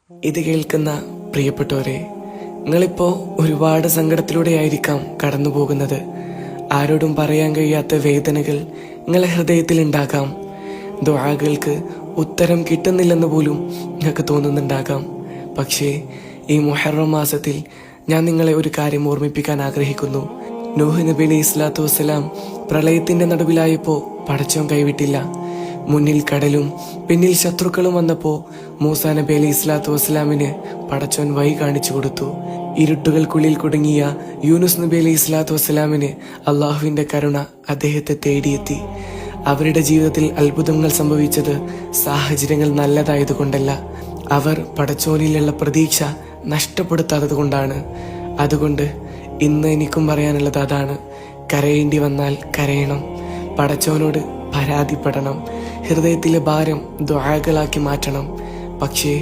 ഇത് കേൾക്കുന്ന പ്രിയപ്പെട്ടവരെ, നിങ്ങളിപ്പോൾ ഒരുപാട് സങ്കടത്തിലൂടെ ആയിരിക്കാം കടന്നു പോകുന്നത്. ആരോടും പറയാൻ കഴിയാത്ത വേദനകൾ നിങ്ങളെ ഹൃദയത്തിൽ ഉണ്ടാകാം. ദുആകൾക്ക് ഉത്തരം കിട്ടുന്നില്ലെന്ന് പോലും നിങ്ങൾക്ക് തോന്നുന്നുണ്ടാകാം. പക്ഷേ ഈ മുഹറം മാസത്തിൽ ഞാൻ നിങ്ങളെ ഒരു കാര്യം ഓർമ്മിപ്പിക്കാൻ ആഗ്രഹിക്കുന്നു. നൂഹ് നബി അലൈഹി സ്വലാത്തു വസ്സലാം പ്രളയത്തിന്റെ നടുവിലായപ്പോൾ പടച്ചോൻ കൈവിട്ടില്ല. മുന്നിൽ കടലും പിന്നിൽ ശത്രുക്കളും വന്നപ്പോൾ മൂസാ നബി അലൈഹി സ്വലാത്തു വസ്സലാമിന് പടച്ചോൻ വഴി കാണിച്ചു കൊടുത്തു. ഇരുട്ടുകൾക്കുള്ളിൽ കുടുങ്ങിയ യൂനുസ് നബി അലൈഹി സ്വലാത്തു വസ്സലാമിന് അള്ളാഹുവിന്റെ കരുണ അദ്ദേഹത്തെ തേടിയെത്തി. അവരുടെ ജീവിതത്തിൽ അത്ഭുതങ്ങൾ സംഭവിച്ചത് സാഹചര്യങ്ങൾ നല്ലതായതുകൊണ്ടല്ല, അവർ പടച്ചോനിലുള്ള പ്രതീക്ഷ നഷ്ടപ്പെടുത്താത്തത് കൊണ്ടാണ്. അതുകൊണ്ട് ഇന്ന് എനിക്കും പറയാനുള്ളത് അതാണ്. കരയേണ്ടി വന്നാൽ കരയണം, പടച്ചോനോട് പരാതിപ്പെടണം, ഹൃദയത്തിലെ ഭാരം ദുആകളാക്കി മാറ്റണം. പക്ഷേ